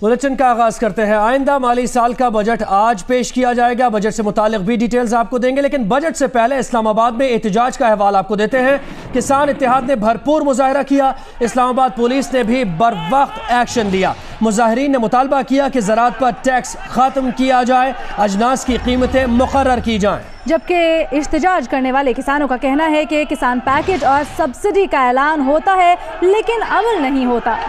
Bulletin का आगाज करते हैं। आइंदा माली साल का बजट आज पेश किया जाएगा। बजट से मुतालिक भी डिटेल्स आपको देंगे, लेकिन बजट से पहले इस्लामाबाद में एहतजाज का अहवाल आपको देते हैं। किसान इत्तेहाद ने भरपूर मुजाहरा किया। इस्लामाबाद पुलिस ने भी बर वक्त एक्शन लिया। मुजाहिरीन ने मुतालबा किया कि ज़राअत पर टैक्स खत्म किया जाए, अजनास की कीमतें मुकर्रर की जाएं। जबकि एहतजाज करने वाले किसानों का कहना है कि किसान पैकेज और सब्सिडी का ऐलान होता है लेकिन अमल नहीं होता।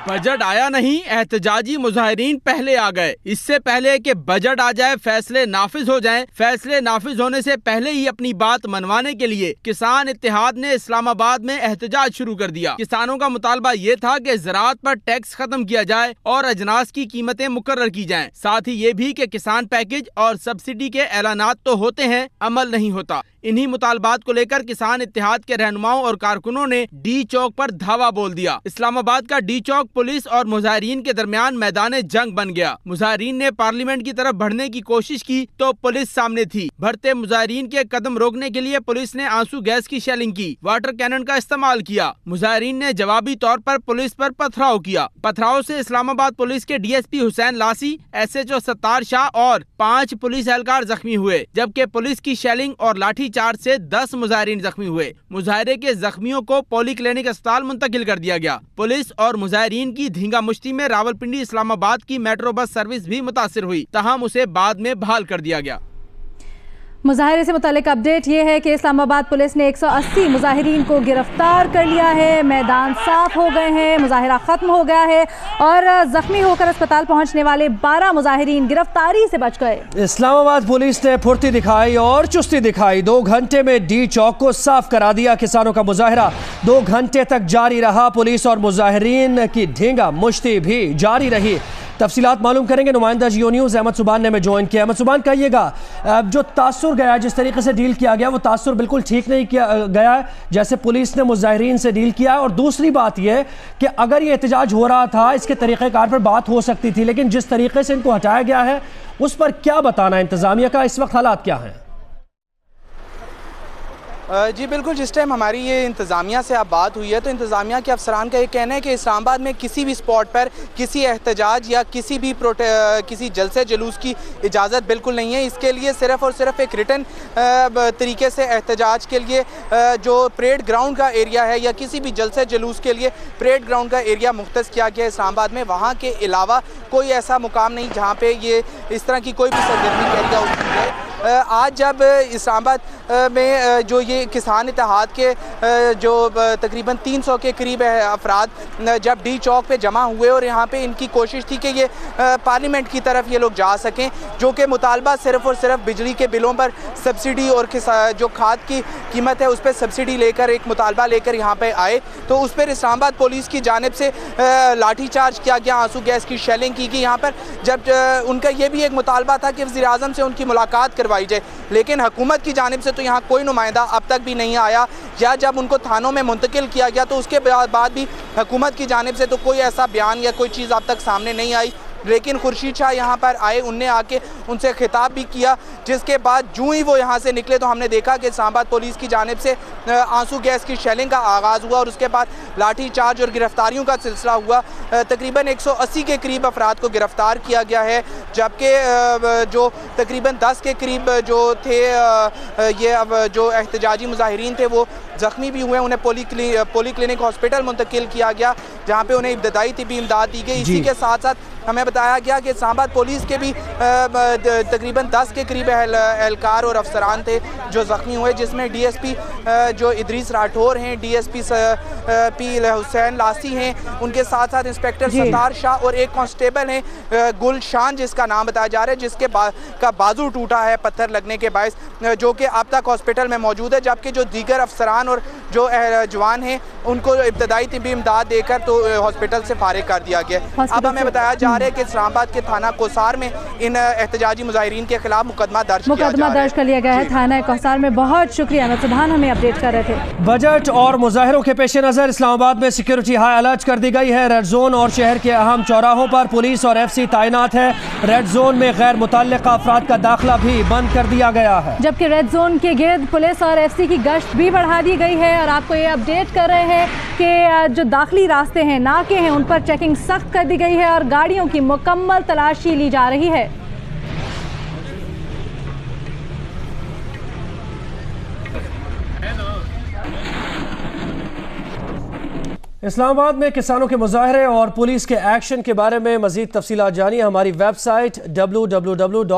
बजट आया नहीं, एहतजाजी मुजाहिरीन पहले आ गए। इससे पहले कि बजट आ जाए, फैसले नाफिज हो जाएं, फैसले नाफिज होने से पहले ही अपनी बात मनवाने के लिए किसान इत्तेहाद ने इस्लामाबाद में एहतजाज शुरू कर दिया। किसानों का मुतालबा ये था कि ज़राअत पर टैक्स खत्म किया जाए और अजनास की कीमतें मुकर्रर की जाएं। साथ ही ये भी कि किसान पैकेज और सब्सिडी के ऐलानात तो होते हैं, अमल नहीं होता। इन्हीं मुतालबात को लेकर किसान इत्तेहाद के रहनुमाओं और कारकुनों ने डी चौक पर धावा बोल दिया। इस्लामाबाद का डी चौक पुलिस और मुजाहिरीन के दरमियान मैदान जंग बन गया। मुजाहिरीन ने पार्लियामेंट की तरफ बढ़ने की कोशिश की तो पुलिस सामने थी। बढ़ते मुजाहिरीन के कदम रोकने के लिए पुलिस ने आंसू गैस की शेलिंग की, वाटर कैनन का इस्तेमाल किया। मुजाहिरीन ने जवाबी तौर पर पुलिस पर पथराव किया। पथराव से इस्लामाबाद पुलिस के DSP हुसैन लासी, SHO सत्तार शाह और 5 पुलिस एहलकार जख्मी हुए, जबकि पुलिस की शेलिंग और लाठी चार्ज से 10 मुजाहिरीन जख्मी हुए। मुजाहिरे के जख्मियों को पॉली क्लिनिक अस्पताल मुंतकिल कर दिया गया। पुलिस और मुजाहिरीन की धींगा मुश्ती में रावलपिंडी इस्लामाबाद की मेट्रो बस सर्विस भी मुतासिर हुई, तहम उसे बाद में बहाल कर दिया गया। मुजाहिरे से मुतालिक अपडेट ये है कि इस्लामाबाद पुलिस ने 180 मुजाहिरीन को गिरफ्तार कर लिया है। मैदान साफ हो गए हैं, मुजाहिरा खत्म हो गया है और जख्मी होकर अस्पताल पहुंचने वाले 12 मुजाहिरीन गिरफ्तारी से बच गए। इस्लामाबाद पुलिस ने फुर्ती दिखाई और चुस्ती दिखाई। 2 घंटे में डी चौक को साफ करा दिया। किसानों का मुजाहिरा 2 घंटे तक जारी रहा। पुलिस और मुजाहिरीन की ढींगा मुश्ती भी जारी रही। तफसीलात मालूम करेंगे। नुमाइंदा जियो न्यूज़ अहमद सुबान ने हमें ज्वाइन किया। अहमद सुबान, कहिएगा, जो तासुर गया, जिस तरीके से डील किया गया, वो तासुर बिल्कुल ठीक नहीं किया गया है जैसे पुलिस ने मुजाहिरीन से डील किया है। और दूसरी बात यह कि अगर ये एहतजाज हो रहा था, इसके तरीक़ेकार पर बात हो सकती थी, लेकिन जिस तरीके से इनको हटाया गया है उस पर क्या बताना इंतज़ामिया का? इस वक्त हालात क्या हैं? जी बिल्कुल, जिस टाइम हमारी ये इंतज़ामिया से अब बात हुई है तो इंतज़ामिया के अफसरान का ये कहना है कि इस्लामाबाद में किसी भी स्पॉट पर किसी एहतजाज या किसी जलसे जुलूस की इजाज़त बिल्कुल नहीं है। इसके लिए सिर्फ़ और सिर्फ एक रिटन तरीके से एहतजाज के लिए जो परेड ग्राउंड का एरिया है या किसी भी जलसे जुलूस के लिए परेड ग्राउंड का एरिया मुख्तस किया गया है इस्लामाबाद में। वहाँ के अलावा कोई ऐसा मुकाम नहीं जहाँ पर ये इस तरह की कोई भी सरगर्मी कैरी आउट की जाए। आज जब इस्लामाबाद में जो ये किसान इत्तेहाद के जो तकरीबन 300 के करीब अफराद जब डी चौक पे जमा हुए और यहाँ पे इनकी कोशिश थी कि ये पार्लियामेंट की तरफ ये लोग जा सकें, जो कि मुतालबा सिर्फ़ और सिर्फ बिजली के बिलों पर सब्सिडी और जो खाद की कीमत है उस पर सब्सिडी लेकर एक मुतालबा लेकर यहाँ पे आए, तो उस पर इस्लामाबाद पुलिस की जानिब से लाठी चार्ज किया गया, आंसू गैस की शेलिंग की गई। यहाँ पर जब उनका ये भी एक मुतालबा था कि वज़ीर आज़म से उनकी मुलाकात करवाई जाए, लेकिन हुकूमत की जानिब से तो यहाँ कोई नुमाइंदा अब तक भी नहीं आया, या जब उनको थानों में मुंतकिल किया गया तो उसके बाद भी हुकूमत की जानिब से तो कोई ऐसा बयान या कोई चीज़ अब तक सामने नहीं आई। लेकिन खुर्शीद शाह यहाँ पर आए, उनने आके उनसे खिताब भी किया, जिसके बाद जूँ ही वो यहाँ से निकले तो हमने देखा कि इस्लामाबाद पुलिस की जानिब से आंसू गैस की शेलिंग का आगाज़ हुआ और उसके बाद लाठी चार्ज और गिरफ्तारियों का सिलसिला हुआ। तकरीबन 180 के करीब अफराद को गिरफ्तार किया गया है, जबकि जो तकरीबन 10 के करीब जो थे ये अब जो एहतजाजी मुजाहिरीन थे वो ज़ख्मी भी हुए। उन्हें पोली क्लिनिक हॉस्पिटल मुंतकिल किया गया, जहाँ पे उन्हें इब्तदाई तिब्बी इमदाद दी गई। इसी के साथ साथ हमें बताया गया कि इस्लामाबाद पुलिस के भी तकरीबन 10 के करीब एहलकार और अफसरान थे जो ज़ख्मी हुए, जिसमें DSP जो इदरीस राठौर हैं, DSP P हुसैन लासी हैं, उनके साथ साथ इंस्पेक्टर सत्तार शाह और एक कांस्टेबल हैं गुलशान, जिसका नाम बताया जा रहा है, जिसके का बाजू टूटा है पत्थर लगने के बायस, जो कि अब तक हॉस्पिटल में मौजूद है। जबकि जो दीगर अफसरान और जो जवान हैं उनको इब्तदाई तिब्बी इमदाद देकर तो हॉस्पिटल से फारिग कर दिया गया। अब हमें बताया जा रहा है कि इस्लामाबाद के थाना कोसार में इन एहतजाजी मुजाहिरीन के खिलाफ मुकदमा दर्ज कर लिया गया है थाना कोसार में। बहुत शुक्रिया अहमद सुभान, हमें अपडेट कर रहे थे। बजट और मुजाहिरों के पेश नजर इस्लामाबाद में सिक्योरिटी हाई अलर्ट कर दी गई है। रेड जोन और शहर के अहम चौराहों पर पुलिस और FC तैनात है। रेड जोन में गैर मुतल्लिका अफराद का दाखिला भी बंद कर दिया गया है, जबकि रेड जोन के गिर्द पुलिस और FC की गश्त भी बढ़ा दी गई है। और आपको ये अपडेट कर रहे हैं कि जो दाखिली रास्ते हैं, नाके हैं, उन पर चेकिंग सख्त कर दी गई है और गाड़ियों की मुकम्मल तलाशी ली जा रही है। इस्लामाबाद में किसानों के मुजाहरे और पुलिस के एक्शन के बारे में मजीद तफसीलात जानिए हमारी वेबसाइट www.geo.tv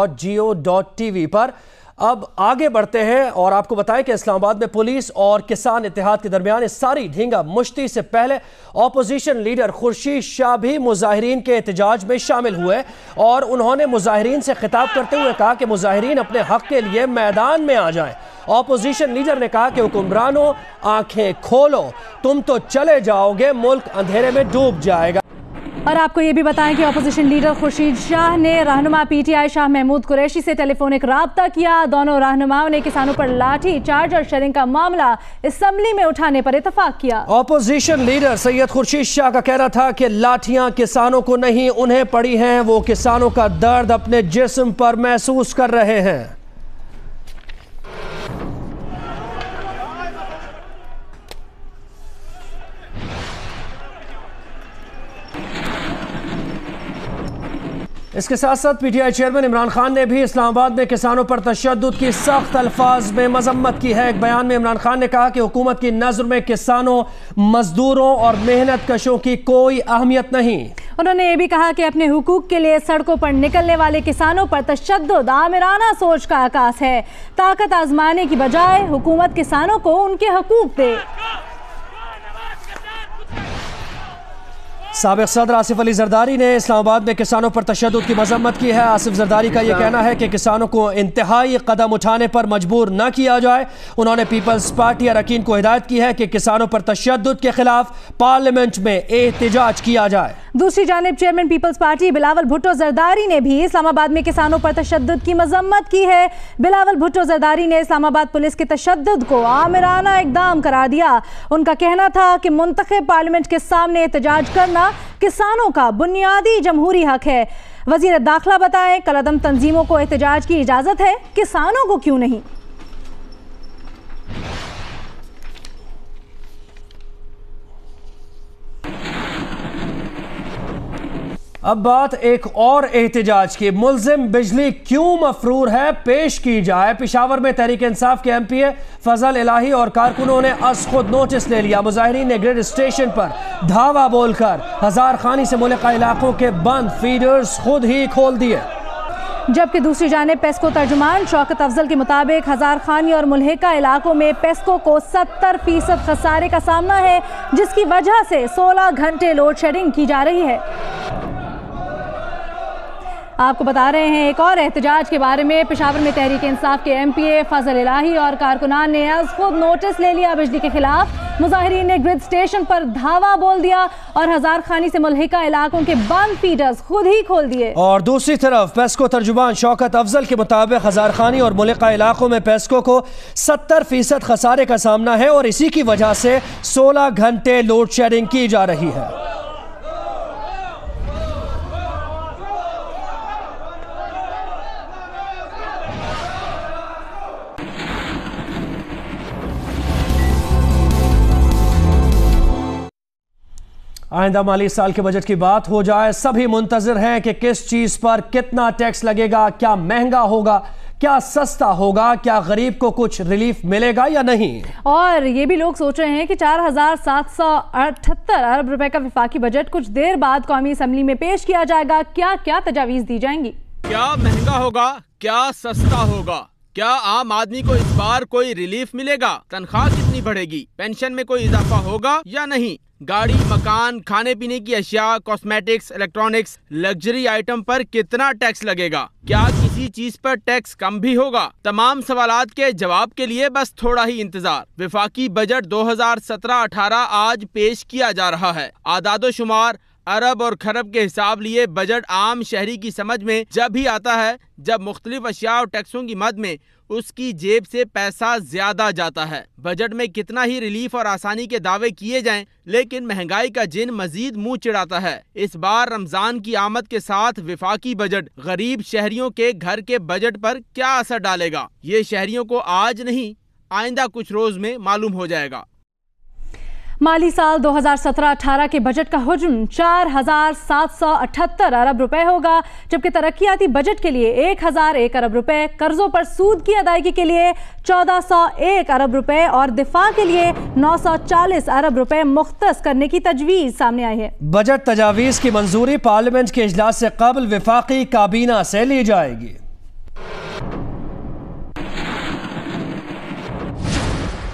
पर। अब आगे बढ़ते हैं और आपको बताएं कि इस्लामाबाद में पुलिस और किसान इत्तेहाद के दरमियान इस सारी ढींगा मुश्ती से पहले ऑपोजिशन लीडर खुर्शीद शाह भी मुजाहिरीन के एहतजाज में शामिल हुए और उन्होंने मुजाहिरीन से खिताब करते हुए कहा कि मुजाहिरीन अपने हक के लिए मैदान में आ जाएं। ऑपोजिशन लीडर ने कहा कि हुक्मरानों आंखें खोलो, तुम तो चले जाओगे, मुल्क अंधेरे में डूब जाएगा। और आपको ये भी बताएं कि ऑपोजिशन लीडर खुर्शीद शाह ने रहनुमा PTI शाह महमूद कुरैशी से टेलीफोनिक राब्ता किया। दोनों रहनुमाओं ने किसानों पर लाठी चार्ज और शेयरिंग का मामला असेंबली में उठाने पर इत्तेफाक किया। ऑपोजिशन लीडर सैयद खुर्शीद शाह का कहना था कि लाठियां किसानों को नहीं उन्हें पड़ी हैं, वो किसानों का दर्द अपने जिस्म पर महसूस कर रहे हैं। इसके साथ साथ PTI चेयरमैन इमरान खान ने भी इस्लामाबाद में किसानों पर तशद्दुद की सख्त अल्फाज में मजम्मत की है। एक बयान में इमरान खान ने कहा कि हुकूमत की नज़र में किसानों, मजदूरों और मेहनत कशों की कोई अहमियत नहीं। उन्होंने ये भी कहा कि अपने हुकूक के लिए सड़कों पर निकलने वाले किसानों पर तशद्दुद आमिराना सोच का आकाश है। ताकत आजमाने की बजाय हुकूमत किसानों को उनके हकूक दे। साबिक सदर आसिफ अली जरदारी ने इस्लामाबाद में किसानों पर तशद्दुद की मजम्मत की है। आसिफ जरदारी का यह कहना है कि किसानों को इंतहाई कदम उठाने पर मजबूर न किया जाए। उन्होंने पीपल्स पार्टी अरकान को हिदायत की है कि किसानों पर तशद्दुद के खिलाफ पार्लियामेंट में एहतजाज किया जाए। दूसरी जानिब chairman People's Party Bilawal Bhutto Zardari ने भी इस्लामाबाद में किसानों पर तशद्दुद की मजम्मत की है। बिलावल भुट्टो जरदारी ने इस्लामाबाद पुलिस के तशद्दुद को आमिराना इकदाम करार दिया। उनका कहना था कि मुंतखब पार्लियामेंट के सामने एहतजाज करना किसानों का बुनियादी जमहूरी हक है। वजीर दाखिला बताएं, कलअदम तंजीमों को एहतजाज की इजाजत है, किसानों को क्यों नहीं? अब बात एक और एहतजाज की। मुल्जिम बिजली क्यों मफरूर है, पेश की जाए। पेशावर में तहरीक इंसाफ के MPA फजल इलाही और कारकुनों ने अस खुद नोटिस ले लिया। मुजाहिरीन ने ग्रिड स्टेशन पर धावा बोलकर हजार खानी से मुल्का इलाकों के बंद फीडर्स खुद ही खोल दिए। जबकि दूसरी जानिब पेस्को तर्जुमान शौकत अफजल के मुताबिक हजार खानी और मुल्हिका इलाकों में पेस्को को 70% खसारे का सामना है, जिसकी वजह से 16 घंटे लोड शेडिंग की जा रही है। आपको बता रहे हैं एक और एहतजाज के बारे में। पेशावर में तहरीक इंसाफ के MPA फजल इलाही और कारकुनान ने आज खुद नोटिस ले लिया बिजली के खिलाफ। मुजाहिरीन ने ग्रिड स्टेशन पर धावा बोल दिया और हजार खानी से मुल्हिका इलाकों के बंद फीडर्स खुद ही खोल दिए। और दूसरी तरफ पेस्को तर्जुमान शौकत अफजल के मुताबिक हजार खानी और मुल्हिका इलाकों में पेस्को को 70% खसारे का सामना है और इसी की वजह से 16 घंटे लोड शेडिंग की जा रही है। आइंदा माली साल के बजट की बात हो जाए, सभी मुंतजर हैं कि किस चीज पर कितना टैक्स लगेगा, क्या महंगा होगा, क्या सस्ता होगा, क्या गरीब को कुछ रिलीफ मिलेगा या नहीं। और ये भी लोग सोच रहे हैं कि 4778 अरब रुपए का विफाकी बजट कुछ देर बाद कौमी असेंबली में पेश किया जाएगा। क्या क्या तजावीज दी जाएंगी? क्या महंगा होगा, क्या सस्ता होगा, क्या आम आदमी को इस बार कोई रिलीफ मिलेगा, तनख्वाह कितनी बढ़ेगी, पेंशन में कोई इजाफा होगा या नहीं, गाड़ी, मकान, खाने पीने की अशिया, कॉस्मेटिक्स, इलेक्ट्रॉनिक्स, लग्जरी आइटम पर कितना टैक्स लगेगा, क्या किसी चीज पर टैक्स कम भी होगा। तमाम सवालात के जवाब के लिए बस थोड़ा ही इंतजार। विफाकी बजट 2017-18 आज पेश किया जा रहा है। आदादो शुमार, अरब और खरब के हिसाब लिए बजट आम शहरी की समझ में जब ही आता है जब मुख्तलिफ अशिया और टैक्सों की मद में उसकी जेब से पैसा ज्यादा जाता है। बजट में कितना ही रिलीफ और आसानी के दावे किए जाएं, लेकिन महंगाई का जिन मजीद मुंह चिढ़ाता है। इस बार रमजान की आमद के साथ विफाकी बजट गरीब शहरियों के घर के बजट पर क्या असर डालेगा, ये शहरियों को आज नहीं आइंदा कुछ रोज में मालूम हो जाएगा। माली साल 2017-18 के बजट का हुज्म 4,778 अरब रुपए होगा, जबकि तरक्कियाती बजट के लिए 1,001 अरब रुपए, कर्जों पर सूद की अदायगी के लिए 1,401 अरब रुपए और दिफा के लिए 940 अरब रुपए मुख्तस करने की तजवीज़ सामने आई है। बजट तजावीज़ की मंजूरी पार्लियामेंट के इजलास से कबल विफाकी काबीना से ली जाएगी।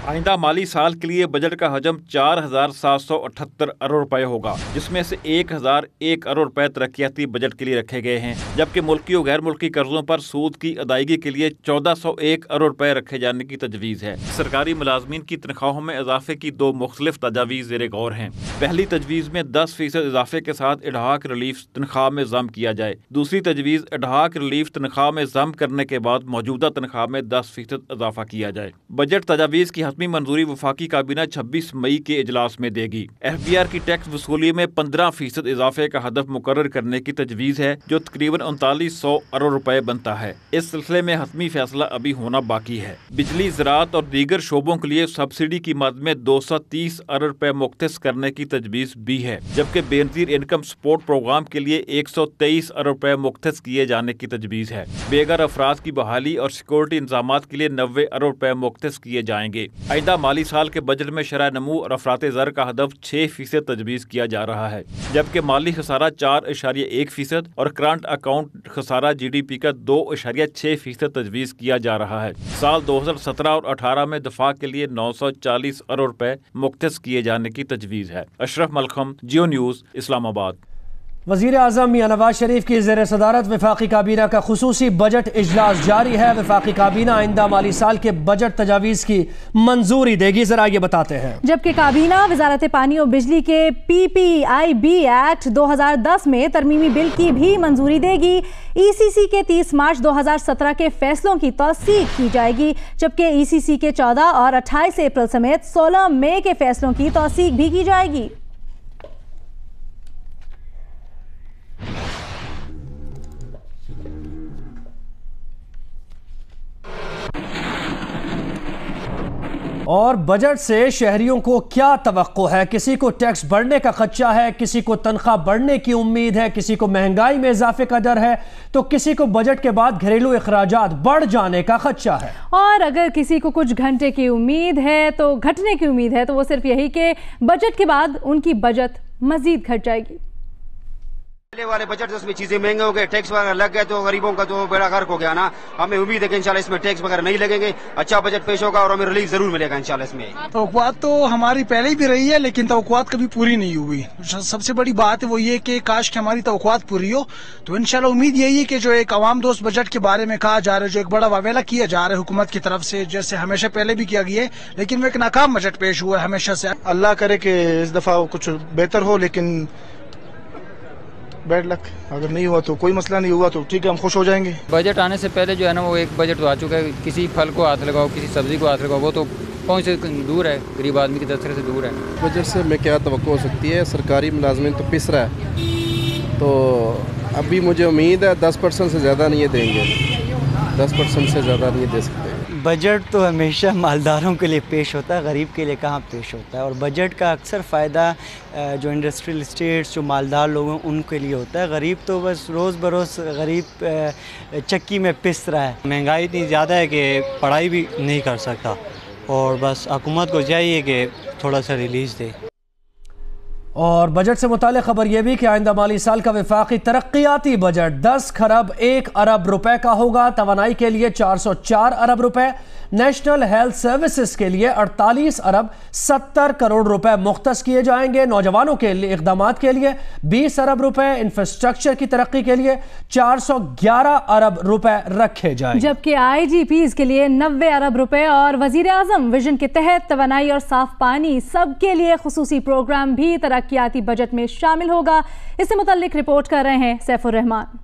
आइंदा माली साल के लिए बजट का हजम 4,778 अरब रुपए होगा, जिसमें से 1,001 अरब रुपए तरक्कियाती बजट के लिए रखे गए हैं, जबकि मुल्की और गैर मुल्की कर्जों पर सूद की अदायगी के लिए 1,401 अरब रुपए रखे जाने की तजवीज़ है। सरकारी मुलाजमीन की तनख्वाहों में इजाफे की दो मुख्तलिफ तजावीज़ ज़ेरे गौर हैं। पहली तजवीज़ में 10% इजाफे के साथ इडहाक रिलीफ तनख्वाह में जम किया जाए। दूसरी तजवीज़ इडहाक रिलीफ तनख्वाह में जम करने के बाद मौजूदा तनख्वाह में 10% इजाफा किया जाए। बजट तजावीज़ की हतमी मंजूरी वफाकी काबीना 26 मई के इजलास में देगी। FBR की टैक्स वसूली में 15% इजाफे का हदफ मुकर्रर करने की तजवीज़ है, जो तकरीबन 3900 अरब रुपए बनता है। इस सिलसिले में हतमी फैसला अभी होना बाकी है। बिजली, ज़राअत और दीगर शोबों के लिए सब्सिडी की मद में 230 अरब रुपए मुख्तस करने की तजवीज़ भी है, जबकि बेनज़ीर इनकम सपोर्ट प्रोग्राम के लिए 123 अरब रुपए मुख्तस किए जाने की तजवीज़ है। बेघर अफराद की बहाली और सिक्योरिटी इंतजामात के लिए 90 अरब रुपए मुख्तस किए जाएंगे। आइंदा माली साल के बजट में शरह नमू और अफराते ज़र का हदफ 6% तजवीज़ किया जा रहा है, जबकि माली खसारा 4.1% और करंट अकाउंट खसारा GDP का 2.6% तजवीज़ किया जा रहा है। साल 2017 और 18 में दफा के लिए 940 अरब रुपए मुख्तस किए जाने की तजवीज़ है। अशरफ मलखम, जियो न्यूज़, इस्लामाबाद। वज़ीर आज़म मियां नवाज शरीफ की ज़ेर सदारत वफाकी काबीना का खुसूसी बजट इजलास जारी है। वफाकी काबीना आइंदा माली साल के बजट तजावीज़ की मंजूरी देगी, जरा ये बताते हैं। जबकि काबीना वजारत पानी और बिजली के PPIB एक्ट 2010 में तरमीमी बिल की भी मंजूरी देगी। ECC के 30 मार्च 2017 के फैसलों की तौसीक की जाएगी, जबकि ECC के 14 और 28 अप्रैल समेत 16 मई के फैसलों की तौसीक भी की जाएगी। और बजट से शहरियों को क्या तवक्को है? किसी को टैक्स बढ़ने का खदशा है, किसी को तनख्वाह बढ़ने की उम्मीद है, किसी को महंगाई में इजाफे का डर है, तो किसी को बजट के बाद घरेलू अखराजात बढ़ जाने का खदशा है। और अगर किसी को कुछ घंटे की उम्मीद है तो घटने की उम्मीद है, तो वो सिर्फ यही कि बजट के बाद उनकी बचत मजीद घट जाएगी। पहले वाले बजट जिसमें चीजें महंगे हो गए, टैक्स वगैरह लग गए, तो गरीबों का तो बेड़ा गर्क हो गया ना। हमें उम्मीद है कि इंशाल्लाह इसमें टैक्स वगैरह नहीं लगेंगे, अच्छा बजट पेश होगा और हमें रिलीफ जरूर मिलेगा इंशाल्लाह इसमें। तवक्कुआत तो हमारी पहले ही भी रही है, लेकिन तवक्कुआत कभी पूरी नहीं हुई। सबसे बड़ी बात है वो ये कि काश कि हमारी तवक्कुआत पूरी हो। तो इंशाल्लाह उम्मीद यही है कि जो एक अवाम दोस्त बजट के बारे में कहा जा रहा है, जो एक बड़ा वावेला किया जा रहा है हुकूमत की तरफ से, जैसे हमेशा पहले भी किया गया है, लेकिन वो एक नाकाम बजट पेश हुआ है हमेशा से। अल्लाह करे कि इस दफा कुछ बेहतर हो, लेकिन बैड लक, अगर नहीं हुआ तो कोई मसला नहीं हुआ तो ठीक है, हम खुश हो जाएंगे। बजट आने से पहले जो है ना, वो एक बजट तो आ चुका है। किसी फल को हाथ लगाओ, किसी सब्जी को हाथ लगाओ, वो तो पहुँच से दूर है, गरीब आदमी की दस्तरस से दूर है। बजट से हमें क्या तवक्को हो सकती है? सरकारी मुलाजमिन तो पिस रहा है, तो अभी मुझे उम्मीद है 10% से ज़्यादा नहीं देंगे, 10% से ज़्यादा नहीं दे सकते। बजट तो हमेशा मालदारों के लिए पेश होता है, गरीब के लिए कहाँ पेश होता है। और बजट का अक्सर फ़ायदा जो इंडस्ट्रियल स्टेट्स, जो मालदार लोग हैं, उनके लिए होता है। गरीब तो बस रोज़ बरोज़ गरीब चक्की में पिस रहा है। महंगाई इतनी ज़्यादा है कि पढ़ाई भी नहीं कर सकता, और बस हुकूमत को चाहिए कि थोड़ा सा रिलीज़ दे। और बजट से मुताल्लिक़ खबर यह भी कि आइंदा माली साल का वफाकी तरक्कियाती बजट 10 खरब 1 अरब रुपए का होगा। तवानाई के लिए 404 अरब रुपए, नेशनल हेल्थ सर्विसेज के लिए 48 अरब 70 करोड़ रुपए मुख्तस किए जाएंगे। नौजवानों के लिए इकदाम के लिए 20 अरब रुपए, इंफ्रास्ट्रक्चर की तरक्की के लिए 411 अरब रुपए रखे जाएंगे, जबकि IGPs के लिए 90 अरब रुपए और वजीर आजम विजन के तहत तवानाई और साफ पानी सबके लिए खुसूसी प्रोग्राम भी तरक्याती बजट में शामिल होगा। इससे मुताल्लिक रिपोर्ट कर रहे हैं सैफुर रहमान।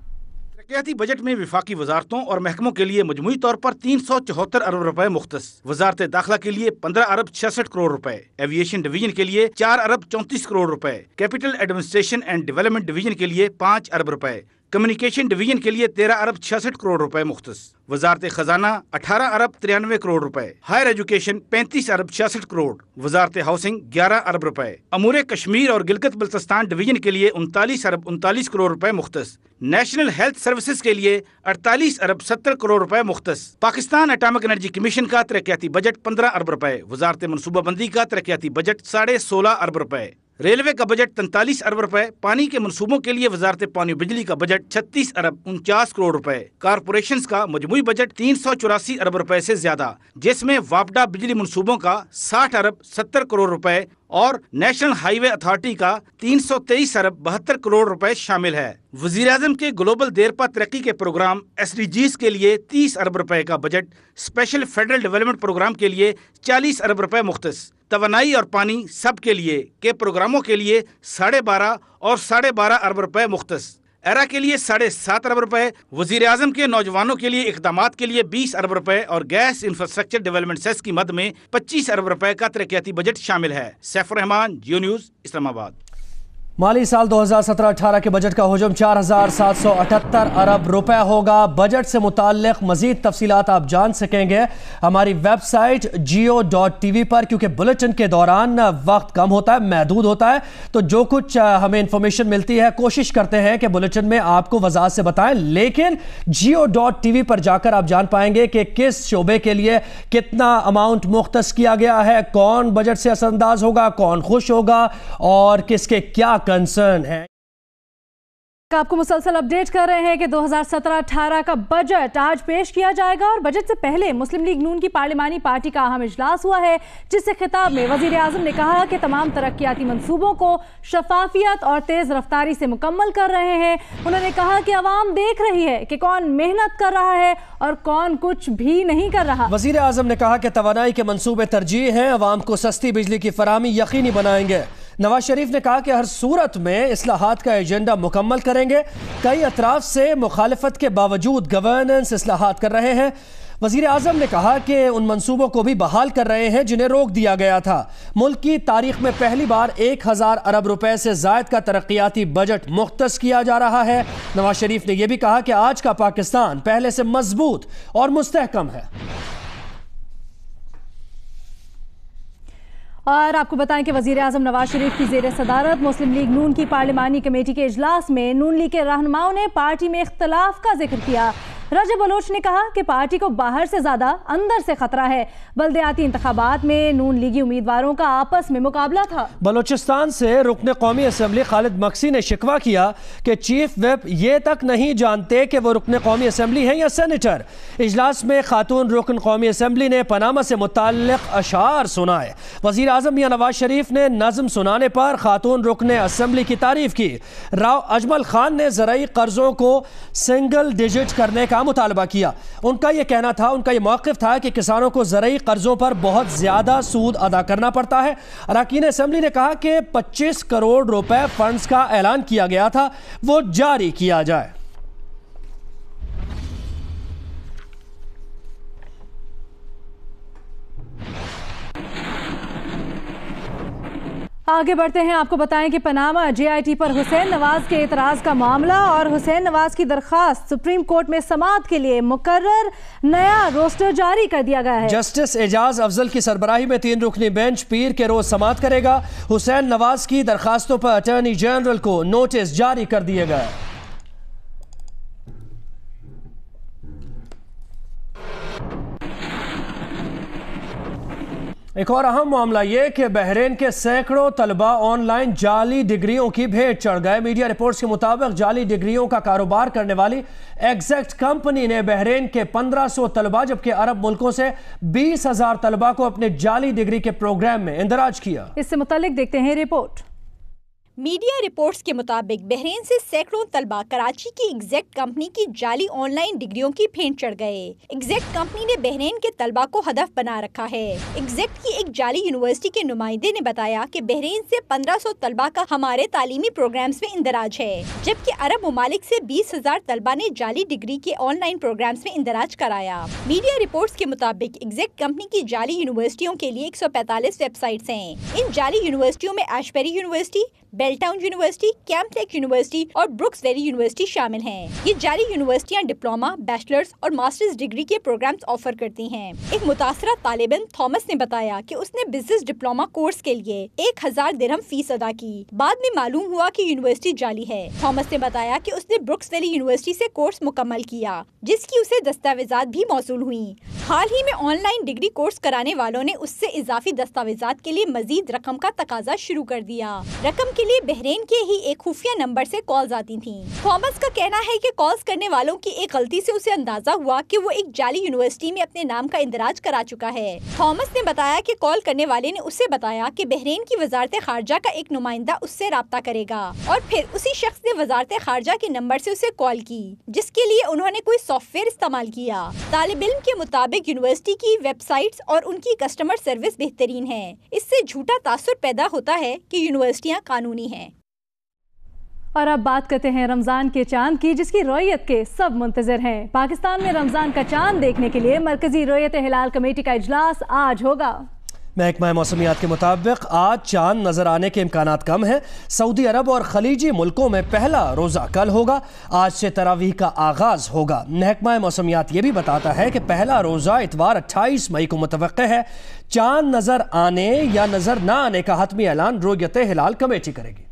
तरक्याती बजट में विफाकी वजारतों और महकमों के लिए मजमूई तौर पर 374 अरब रुपए मुख्तस, वजारत दाखिला के लिए 15 अरब 66 करोड़ रुपए, एविएशन डिवीजन के लिए 4 अरब 34 करोड़ रुपए, capital administration and development division के लिए 5 अरब रुपए, कम्युनिकेशन डिवीजन के लिए 13 अरब 66 करोड़ रुपए मुख्तस, वजारत खजाना 18 अरब 93 करोड़ रुपए, हायर एजुकेशन 35 अरब 66 करोड़, वजारत हाउसिंग 11 अरब रुपए, अमूर कश्मीर और गिलगित बल्तिस्तान डिवीजन के लिए 39 अरब 39 करोड़ रुपए मुख्तस, नेशनल हेल्थ सर्विसेज के लिए 48 अरब 70 करोड़ रुपए मुख्तस, पाकिस्तान एटॉमिक एनर्जी कमीशन का तरक्याती बजट 15 अरब रुपए, वजारत मनसूबाबंदी का तरक्याती बजट 16.5 अरब रुपए, रेलवे का बजट 43 अरब रुपए, पानी के मनसूबों के लिए वजारत पानी बिजली का बजट 36 अरब 49 करोड़ रुपए, कारपोरेशंस का मजमूई बजट 384 अरब रुपए से ज्यादा, जिसमें वापडा बिजली मनसूबों का 60 अरब 70 करोड़ रुपए और नेशनल हाईवे अथॉरिटी का 323 अरब 72 करोड़ रुपए शामिल है। वजीर आजम के ग्लोबल देरपा तरक्की के प्रोग्राम SDGs के लिए 30 अरब रुपए का budget, special federal development programme के लिए 40 अरब रुपए मुख्तस, तवानाई और पानी सब के लिए के प्रोग्रामों के लिए 12.5 और 12.5 अरब रुपए मुख्तस, एरा के लिए 7.5 अरब रुपए, वजीर आजम के नौजवानों के लिए इकदामात के लिए 20 अरब रुपए और गैस इंफ्रास्ट्रक्चर डेवलपमेंट सेस की मद में 25 अरब रुपए का तरक्याती बजट शामिल है। सैफुर रहमान, जियो न्यूज़, इस्लामाबाद। माली साल 2017-18 के बजट का हुजूम 4,778 अरब रुपए होगा। बजट से मुताल्लिक मजीद तफसीलात आप जान सकेंगे हमारी वेबसाइट geo.tv पर, क्योंकि बुलेटिन के दौरान वक्त कम होता है, महदूद होता है, तो जो कुछ हमें इंफॉर्मेशन मिलती है कोशिश करते हैं कि बुलेटिन में आपको वजाहत से बताएं, लेकिन geo.tv पर जाकर आप जान पाएंगे कि किस शोबे के लिए कितना अमाउंट मुख्तस किया गया है, कौन बजट से असरअंदाज होगा, कौन खुश होगा और किसके क्या कंसर्न है। आपको मुसलसल अपडेट कर रहे हैं कि 2017-18 का बजट आज पेश किया जाएगा और बजट से पहले मुस्लिम लीग नून की पार्लिमानी पार्टी का अहम इजलास हुआ है, जिससे खिताब में वजीर आजम ने कहा कि तमाम तरक्याती मंसूबों को शफाफियत और तेज रफ्तारी से मुकम्मल कर रहे हैं। उन्होंने कहा कि अवाम देख रही है कि कौन मेहनत कर रहा है और कौन कुछ भी नहीं कर रहा। वजीर आजम ने कहा कि तवानाई के मंसूबे तरजीह हैं, अवाम को सस्ती बिजली की फराहमी यकीनी बनाएंगे। नवाज शरीफ ने कहा कि हर सूरत में इस्लाहात का एजेंडा मुकम्मल करेंगे। कई अतराफ से मुखालफत के बावजूद गवर्नेंस इस्लाहात कर रहे हैं। वजीर आजम ने कहा कि उन मंसूबों को भी बहाल कर रहे हैं जिन्हें रोक दिया गया था। मुल्क की तारीख में पहली बार 1000 अरब रुपए से जायद का तरक्याती बजट मुख्तस किया जा रहा है। नवाज शरीफ ने यह भी कहा कि आज का पाकिस्तान पहले से मजबूत और मुस्तहकम है। और आपको बताएं कि वजीर आजम नवाज शरीफ की जेर सदारत मुस्लिम लीग नून की पार्लिमानी कमेटी के इजलास में नून लीग के रहनुमाओं ने पार्टी में इख्तलाफ का जिक्र किया। रजब बलोच ने कहा कि पार्टी को बाहर से ज्यादा अंदर से खतरा है। बल्दियाती इंतखाबात में नून लीगी उम्मीदवारों का आपस में मुकाबला था। बलोचिस्तान से रुकन कौमी असम्बली खालिद मक्सी ने शिकवा किया कि चीफ विप ये तक नहीं जानते कि वो रुकन कौमी असम्बली है या सेनेटर। इजलास में खातून रुकन कौमी असम्बली ने पनामा से मुताल्लिक अशार सुनाए। वजीर आजम मियां नवाज शरीफ ने नज़म सुनाने पर खातून रुकन असम्बली की तारीफ की। राव अजमल खान ने ज़राई कर्जों को सिंगल डिजिट करने का मुतालबा किया। उनका यह कहना था, उनका यह मौक़िफ़ था कि किसानों को ज़राई कर्जों पर बहुत ज़्यादा सूद अदा करना पड़ता है। अरकान असम्बली ने कहा कि 25 करोड़ रुपए फंड्स का ऐलान किया गया था, वो जारी किया जाए। आगे बढ़ते हैं, आपको बताएं कि पनामा JIT पर हुसैन नवाज के एतराज़ का मामला और हुसैन नवाज की दरखास्त सुप्रीम कोर्ट में समाअत के लिए मुकर्रर नया रोस्टर जारी कर दिया गया है। जस्टिस एजाज अफजल की सरबराही में 3 रुकनी बेंच पीर के रोज समाअत करेगा। हुसैन नवाज की दरखास्तों पर अटॉर्नी जनरल को नोटिस जारी कर दिए गए। एक और अहम मामला ये कि बहरीन के सैकड़ों तलबा ऑनलाइन जाली डिग्रियों की भेंट चढ़ गए। मीडिया रिपोर्ट्स के मुताबिक जाली डिग्रियों का कारोबार करने वाली एग्जैक्ट कंपनी ने बहरीन के 1500 तलबा जबकि अरब मुल्कों से 20,000 तलबा को अपने जाली डिग्री के प्रोग्राम में इंदराज किया। इससे मुतालिक देखते हैं रिपोर्ट। मीडिया रिपोर्ट्स के मुताबिक बहरीन से सैकड़ों तलबा कराची की एग्जैक्ट कंपनी की जाली ऑनलाइन डिग्रियों की भेंट चढ़ गए। एग्जैक्ट कंपनी ने बहरीन के तलबा को हदफ बना रखा है। एग्जैक्ट की एक जाली यूनिवर्सिटी के नुमाइंदे ने बताया कि बहरीन से 1500 तलबा का हमारे तालीमी प्रोग्राम्स में इंदराज है, जबकि अरब ममालिक से 20,000 तलबा ने जाली डिग्री के ऑनलाइन प्रोग्राम्स में इंदराज कराया। मीडिया रिपोर्ट्स के मुताबिक एग्जैक्ट कंपनी की जाली यूनिवर्सिटियों के लिए 145 वेबसाइट्स हैं। इन जाली यूनिवर्सिटियों में एशबरी यूनिवर्सिटी, बेलटाउन यूनिवर्सिटी, कैम्पटेक यूनिवर्सिटी और ब्रुक्सबेरी यूनिवर्सिटी शामिल हैं। ये जाली यूनिवर्सिटियां डिप्लोमा, बैचलर्स और मास्टर्स डिग्री के प्रोग्राम्स ऑफर करती हैं। एक मुतासरा तालिबन थॉमस ने बताया कि उसने बिजनेस डिप्लोमा कोर्स के लिए 1000 दिरहम फीस अदा की। बाद में मालूम हुआ कि यूनिवर्सिटी जाली है। थॉमस ने बताया कि उसने ब्रुक्सबेरी यूनिवर्सिटी से कोर्स मुकम्मल किया, जिसकी उसे दस्तावेजात भी मौसूल हुई। हाल ही में ऑनलाइन डिग्री कोर्स कराने वालों ने उससे इजाफी दस्तावेजात के लिए मजीद रकम का तकाजा शुरू कर दिया। रकम के लिए बहरीन के ही एक खुफिया नंबर से कॉल्स आती थीं। थॉमस का कहना है कि कॉल्स करने वालों की एक गलती से उसे अंदाजा हुआ कि वो एक जाली यूनिवर्सिटी में अपने नाम का इंदराज करा चुका है। थॉमस ने बताया कि कॉल करने वाले ने उसे बताया कि बहरीन की वजारत खारजा का एक नुमाइंदा उससे राब्ता करेगा और फिर उसी शख्स ने वजारत खारजा के नंबर से उसे कॉल की, जिसके लिए उन्होंने कोई सॉफ्टवेयर इस्तेमाल किया। तालिब इल्म के मुताबिक यूनिवर्सिटी की वेबसाइट्स और उनकी कस्टमर सर्विस बेहतरीन है। इससे झूठा तासुर पैदा होता है कि यूनिवर्सिटियाँ कानूनी हैं। और अब बात करते हैं रमज़ान के चांद की, जिसकी रोयत के सब मुंतजर हैं। पाकिस्तान में रमज़ान का चांद देखने के लिए मरकजी रोयत हिलाल कमेटी का इजलास आज होगा। महकमा मौसमियात के मुताबिक आज चांद नजर आने के इम्कानात कम है। सऊदी अरब और खलीजी मुल्कों में पहला रोज़ा कल होगा। आज से तरावीह का आगाज होगा। महकमा मौसमियात ये भी बताता है कि पहला रोज़ा इतवार 28 मई को मुतवक्के है। चांद नजर आने या नजर न आने का हतमी ऐलान रोयत हिलाल कमेटी करेगी।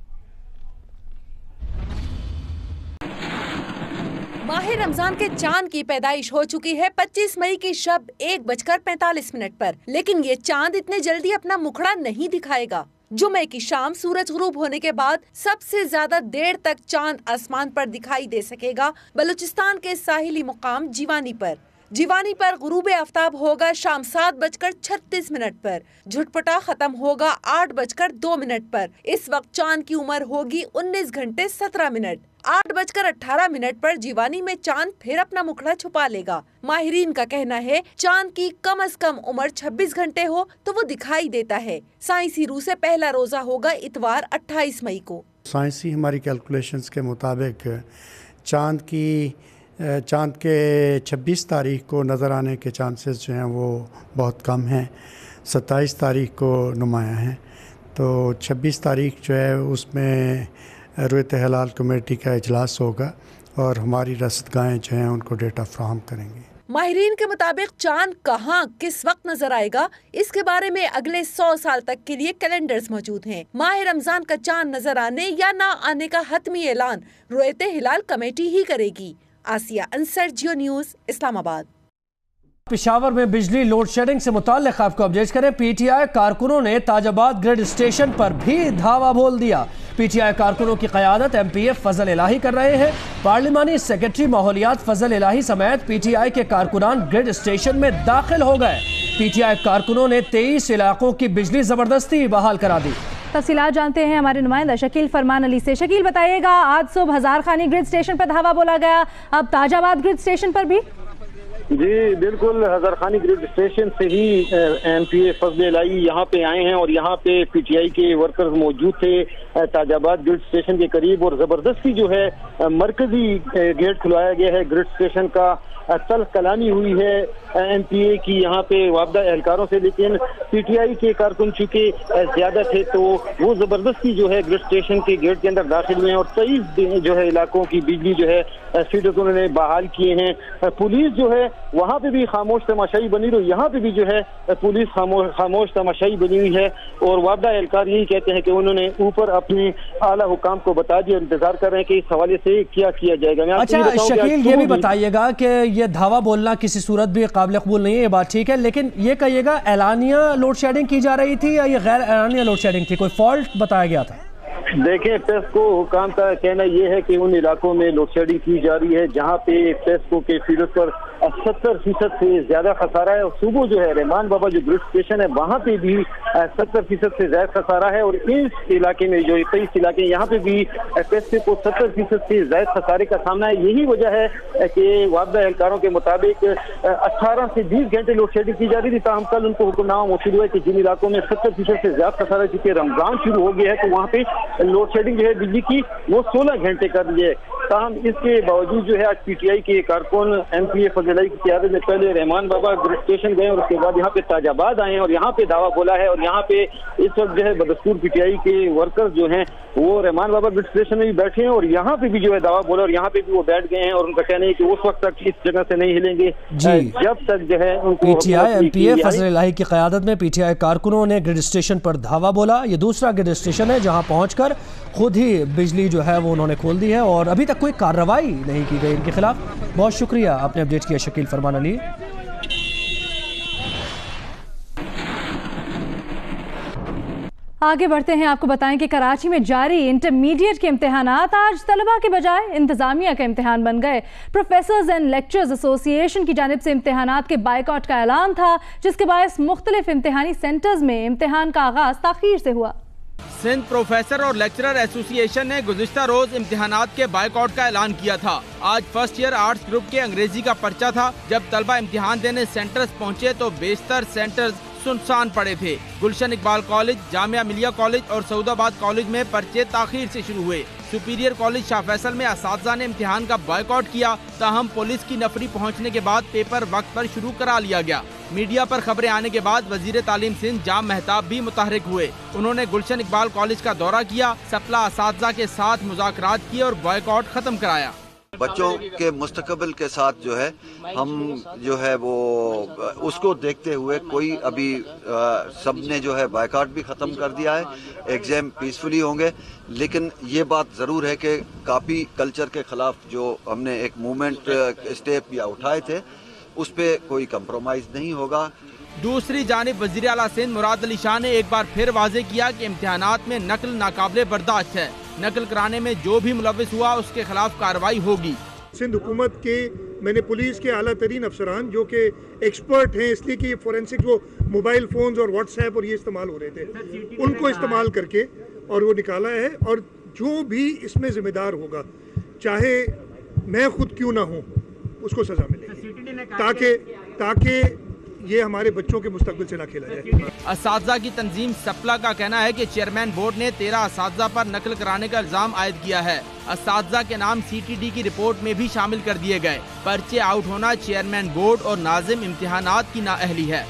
माह रमजान के चांद की पैदाइश हो चुकी है 25 मई की शब 1:45 पर, लेकिन ये चांद इतने जल्दी अपना मुखड़ा नहीं दिखाएगा। जुमे की शाम सूरज गुरूब होने के बाद सबसे ज्यादा देर तक चांद आसमान पर दिखाई दे सकेगा बलूचिस्तान के साहिली मुकाम जीवानी पर। जीवानी पर गुरूब आफ्ताब होगा शाम 7:36 पर। झुटपटा खत्म होगा 8:02 पर। इस वक्त चांद की उम्र होगी 19 घंटे 17 मिनट। 8:18 पर जीवानी में चांद फिर अपना मुखड़ा छुपा लेगा। माहिरीन का कहना है चांद की कम से कम उम्र 26 घंटे हो तो वो दिखाई देता है। साइंसी रूह से पहला रोजा होगा इतवार 28 मई को। साइंसी हमारी कैलकुलेशंस के मुताबिक चांद के 26 तारीख को नज़र आने के चांसेस जो हैं वो बहुत कम हैं। 27 तारीख को नुमाया हैं, तो 26 तारीख जो है उसमें रोयत हिलाल कमेटी का इजलास होगा और हमारी रसदगाहें जो हैं उनको डेटा फ्राहम करेंगे। माहिरीन के मुताबिक चांद कहां किस वक्त नजर आएगा, इसके बारे में अगले 100 साल तक के लिए कैलेंडर्स मौजूद हैं। माह रमजान का चांद नजर आने या ना आने का हतमी ऐलान रोयत हिलाल कमेटी ही करेगी। आसिया अंसर, जियो न्यूज़, इस्लामाबाद। पेशावर में बिजली लोड शेडिंग से मुताल्लिक आपको अपडेट करें। पीटीआई कारकुनों ने ताजाबाद ग्रिड स्टेशन पर भी धावा बोल दिया। पीटीआई कारकुनों की क़यादत एमपीए फजल इलाही कर रहे हैं। पार्लिमानी सेक्रेटरी माहौलियात फजल इलाही समेत पीटीआई के कारकुनान ग्रिड स्टेशन में दाखिल हो गए। पीटीआई कारकुनों ने 23 इलाकों की बिजली जबरदस्ती बहाल करा दी। तफसीलात जानते हैं हमारे नुमाइंदा शकील फरमान अली से। शकील, बताइएगा, आज सुबह हजार खानी ग्रिड स्टेशन पर धावा बोला गया, अब ताजाबाद ग्रिड स्टेशन पर भी? जी बिल्कुल, हजार खानी ग्रिड स्टेशन से ही एमपीए फजल इलाही यहाँ पे आए हैं और यहाँ पे पीटीआई के वर्कर्स मौजूद थे ताजाबाद ग्रिड स्टेशन के करीब, और जबरदस्ती जो है मरकजी गेट खुलवाया गया है ग्रिड स्टेशन का। तल्ख कलामी हुई है एमपीए की यहाँ पे वाबदा एहलकारों से, लेकिन पीटीआई के कारकुन चूंकि ज्यादा थे तो वो जबरदस्ती जो है ग्रिड स्टेशन के गेट के अंदर दाखिल हुए हैं और 23 जो है इलाकों की बिजली जो है फीडर्स उन्होंने बहाल किए हैं। पुलिस जो है वहाँ पे भी खामोश तमाशाई बनी रही, यहाँ पे भी जो है पुलिस खामोश तमाशाई बनी हुई है और वाबदा एहलकार यही कहते हैं कि उन्होंने ऊपर अपने आला हुकाम को बता दिया, इंतजार कर रहे हैं कि इस हवाले से क्या किया जाएगा। अच्छा शकील, ये भी बताइएगा कि ये धावा बोलना किसी सूरत भी काबिल कबूल नहीं है, ये बात ठीक है, लेकिन ये कहिएगा एलानिया लोड शेडिंग की जा रही थी या ये गैर एलानिया लोड शेडिंग थी? कोई फॉल्ट बताया गया था? देखें, टेस्को हुकाम का कहना यह है कि उन इलाकों में लोड शेडिंग की जा रही है जहां पे टेस्को के फीडर्स पर 70% से ज्यादा खसारा है। और सुबह जो है रहमान बाबा जो ग्रिड स्टेशन है वहां पे भी 70% से ज्यादा खसारा है। और इस इलाके में जो 23 इलाके यहाँ पे भी टेस्को को 70% से ज्यादा खसारे का सामना है। यही वजह है कि वापदा एहलकारों के मुताबिक 18 से 20 घंटे लोड शेडिंग की जा रही थी। ताहम कल उनको हुक्मनामा मौसूल हुआ कि जिन इलाकों में 70% से ज्यादा खसारा, चूंकि रमजान शुरू हो गया है तो वहाँ पे लोड शेडिंग जो है बिजली की वो 16 घंटे कर दी है। ताहम इसके बावजूद जो है आज पीटीआई के कारकुन एमपीए फजलाई की क़यादत में पहले रहमान बाबा ग्रिड स्टेशन गए और उसके बाद यहाँ पे ताजाबाद आए और यहाँ पे दावा बोला है। और यहाँ पे इस वक्त जो है बदस्तूर पीटीआई के वर्कर्स जो हैं वो रहमान बाबा ग्रिड स्टेशन में भी बैठे हैं और यहाँ पे भी जो है दावा बोला और यहाँ पे भी वो बैठ गए हैं और उनका कहना है कि उस वक्त तक इस जगह से नहीं हिलेंगे जब तक जो है उनको। पीटीआई एमपीए फजल-ए-इलाही की क़यादत में पीटीआई कारकुनों ने ग्रिड स्टेशन पर धावा बोला। ये दूसरा ग्रिड स्टेशन है जहाँ पहुँचकर खुद ही बिजली जो है वो उन्होंने खोल दी है और अभी तक कोई कार्रवाई नहीं की गई इनके खिलाफ। बहुत शुक्रिया आपने अपडेट किया शकील फरमान अली। आगे बढ़ते हैं, आपको बताएं कि कराची में जारी इंटरमीडिएट के इम्तिहानात आज तलबा के बजाय इंतजामिया का इम्तिहान बन गए। प्रोफेसर्स एंड लेक्चरर्स एसोसिएशन की जानिब से इम्तिहानात के बायकॉट का ऐलान था, जिसके बायस मुख्तलिफ इम्तिहानी सेंटर्स में इम्तिहान का आगाज ताखीर से हुआ। सिंध प्रोफेसर और लेक्चरर एसोसिएशन ने गुज़िश्ता रोज इम्तिहानात के बायकॉट का ऐलान किया था। आज फर्स्ट ईयर आर्ट्स ग्रुप के अंग्रेजी का पर्चा था। जब तलबा इम्तिहान देने सेंटर्स पहुँचे तो बेशतर सेंटर्स सुनसान पड़े थे। गुलशन इकबाल कॉलेज, जामिया मिलिया कॉलेज और सऊदाबाद कॉलेज में पर्चे ताखीर से शुरू हुए। सुपीरियर कॉलेज शाह फैसल में असातिज़ा ने इम्तिहान का बॉयकॉट किया, ताहम पुलिस की नफरी पहुंचने के बाद पेपर वक्त पर शुरू करा लिया गया। मीडिया पर खबरें आने के बाद वजीर तालीम सिंध जाम मेहताब भी मुतहरिक हुए। उन्होंने गुलशन इकबाल कॉलेज का दौरा किया, सप्ला असातिज़ा के साथ मुज़ाकरात किए और बॉयकॉट खत्म कराया। बच्चों के मुस्तकबिल के साथ जो है हम जो है वो उसको देखते हुए कोई अभी सब ने जो है बायकॉट भी ख़त्म कर दिया है। एग्ज़ाम पीसफुली होंगे, लेकिन ये बात ज़रूर है कि कापी कल्चर के ख़िलाफ़ जो हमने एक मूवमेंट स्टेप या उठाए थे उस पर कोई कंप्रोमाइज़ नहीं होगा। दूसरी जानिब वज़ीर आला सिंध मुराद अली शाह ने एक बार फिर वाज़े किया कि इम्तिहानात में नकल नाकाबिले बर्दाश्त है। नकल कराने में जो भी मुलव्विस हुआ उसके खिलाफ कार्रवाई होगी। सिंध हुकूमत के मैंने पुलिस के आला तरीन अफसरान जो कि एक्सपर्ट हैं, इसलिए कि ये फोरेंसिक जो मोबाइल फोन्स और व्हाट्सएप और ये इस्तेमाल हो रहे थे उनको इस्तेमाल करके और वो निकाला है। और जो भी इसमें जिम्मेदार होगा, चाहे मैं खुद क्यों ना हूँ, उसको सजा मिलेगी ताकि ये हमारे बच्चों के मुस्तकबिल से ना खेला जाए। असातिज़ा की तंजीम सप्ला का कहना है कि चेयरमैन बोर्ड ने 13 असातिज़ा पर नकल कराने का इल्जाम आयद किया है। असातिज़ा के नाम CTD की रिपोर्ट में भी शामिल कर दिए गए। पर्चे आउट होना चेयरमैन बोर्ड और नाजिम इम्तिहानात की नाअहली है।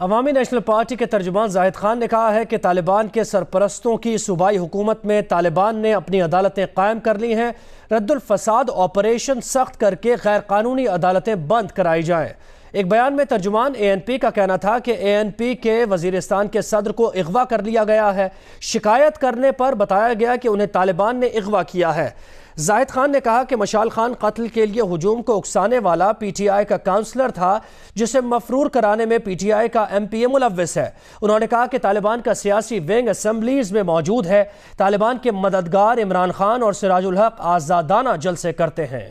अवामी नेशनल पार्टी के तर्जुमान जाहिद खान ने कहा है कि तालिबान के सरपरस्तों की सूबाई हुकूमत में तालिबान ने अपनी अदालतें कायम कर ली हैं। रद्दुल फसाद ऑपरेशन सख्त करके गैर कानूनी अदालतें बंद कराई जाएं। एक बयान में तर्जुमान ANP का कहना था कि ANP के वजीरिस्तान के सदर को अगवा कर लिया गया है। शिकायत करने पर बताया गया कि उन्हें तालिबान ने अगवा किया है। जाहिद खान ने कहा कि मशाल खान कत्ल के लिए हुजूम को उकसाने वाला PTI का काउंसलर था, जिसे मफरूर कराने में PTI का MPA मुलव्विस है। उन्होंने कहा कि तालिबान का सियासी विंग असम्बलीज में मौजूद है। तालिबान के मददगार इमरान खान और सिराजुल हक आज़ादाना जलसे करते हैं।